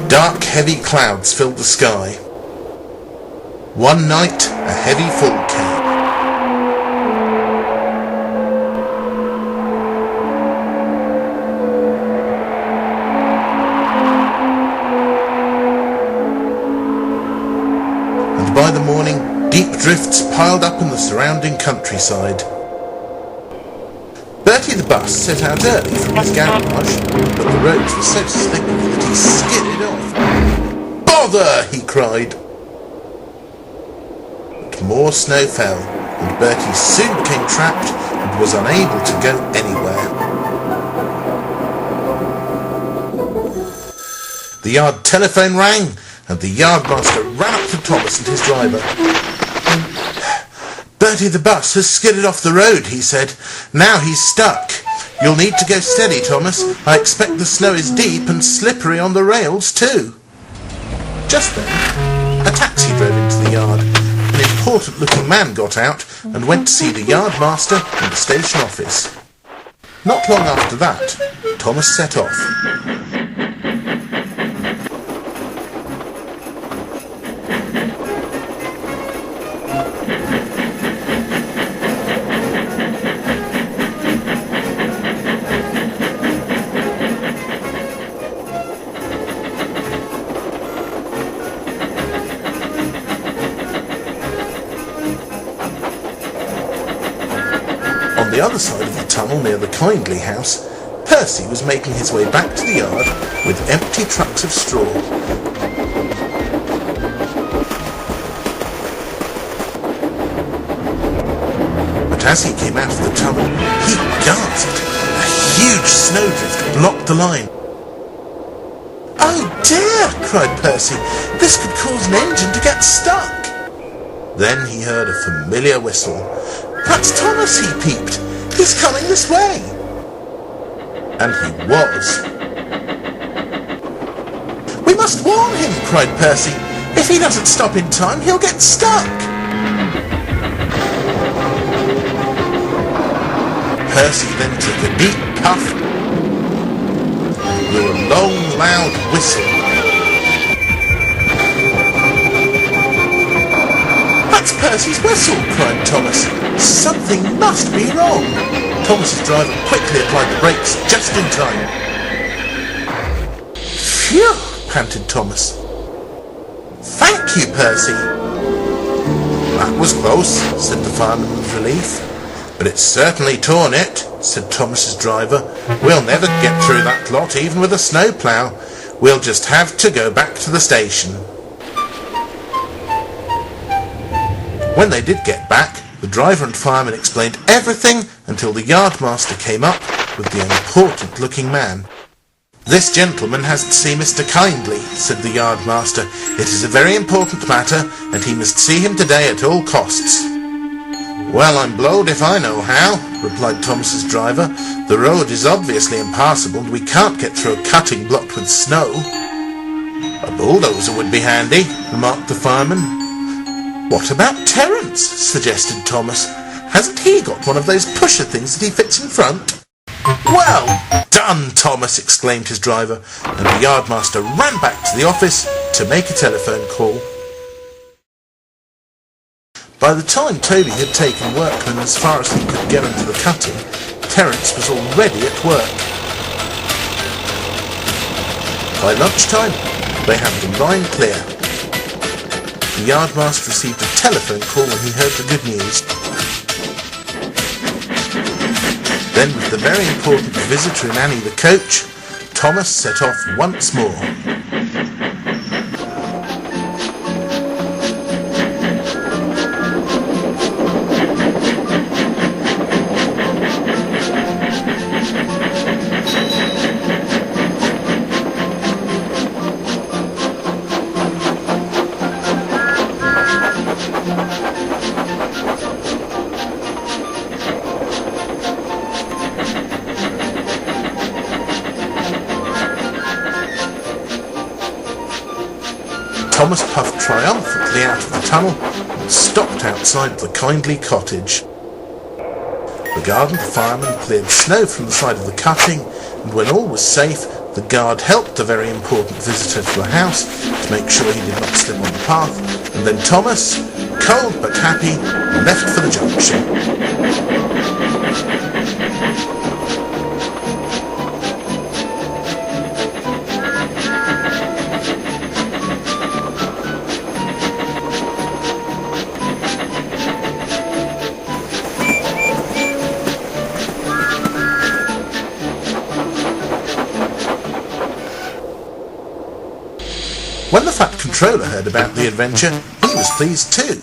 Dark, heavy clouds filled the sky. One night, a heavy fall came. And by the morning, deep drifts piled up in the surrounding countryside. Bertie the bus set out early from his garage, but the roads were so slippery that he skidded off. "Bother!" he cried. But more snow fell, and Bertie soon became trapped and was unable to go anywhere. The yard telephone rang, and the yardmaster ran up to Thomas and his driver. "Bertie the bus has skidded off the road," he said. "Now he's stuck. You'll need to go steady, Thomas. I expect the snow is deep and slippery on the rails too." Just then, a taxi drove into the yard. An important-looking man got out and went to see the yardmaster and the station office. Not long after that, Thomas set off. On the other side of the tunnel near the Kindly house, Percy was making his way back to the yard with empty trucks of straw. But as he came out of the tunnel, he gasped. A huge snowdrift blocked the line. "Oh dear!" cried Percy. "This could cause an engine to get stuck." Then he heard a familiar whistle. "That's Thomas," he peeped. "He's coming this way." And he was. "We must warn him," cried Percy. "If he doesn't stop in time, he'll get stuck." Percy then took a deep puff and blew a long, loud whistle. "That's Percy's whistle," cried Thomas. "Something must be wrong." Thomas's driver quickly applied the brakes just in time. "Phew!" panted Thomas. "Thank you, Percy." "That was close," said the fireman with relief. "But it's certainly torn it," said Thomas's driver. "We'll never get through that lot, even with a snowplough. We'll just have to go back to the station." When they did get back, the driver and fireman explained everything until the yardmaster came up with the important-looking man. "This gentleman has to see Mr. Kindly," said the yardmaster. "It is a very important matter, and he must see him today at all costs." "Well, I'm blowed if I know how," replied Thomas's driver. "The road is obviously impassable, and we can't get through a cutting blocked with snow." "A bulldozer would be handy," remarked the fireman. "What about Terence?" suggested Thomas. "Hasn't he got one of those pusher things that he fits in front?" "Well done, Thomas!" exclaimed his driver, and the yardmaster ran back to the office to make a telephone call. By the time Toby had taken workmen as far as he could get into the cutting, Terence was already at work. By lunchtime, they had the line clear. The yardmaster received a telephone call when he heard the good news. Then, with the very important visitor in Annie the coach, Thomas set off once more. Thomas puffed triumphantly out of the tunnel and stopped outside the Kindly cottage. The guard and the fireman cleared snow from the side of the cutting, and when all was safe, the guard helped the very important visitor to a house to make sure he did not slip on the path, and then Thomas, cold but happy, left for the junction. When the Fat Controller heard about the adventure, he was pleased too.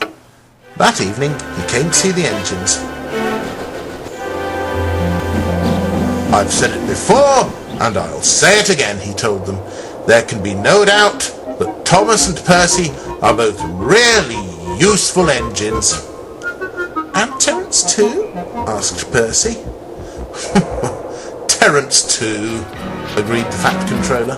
That evening, he came to see the engines. "I've said it before, and I'll say it again," he told them. "There can be no doubt that Thomas and Percy are both really useful engines." "And Terence too?" asked Percy. "Terence too," agreed the Fat Controller.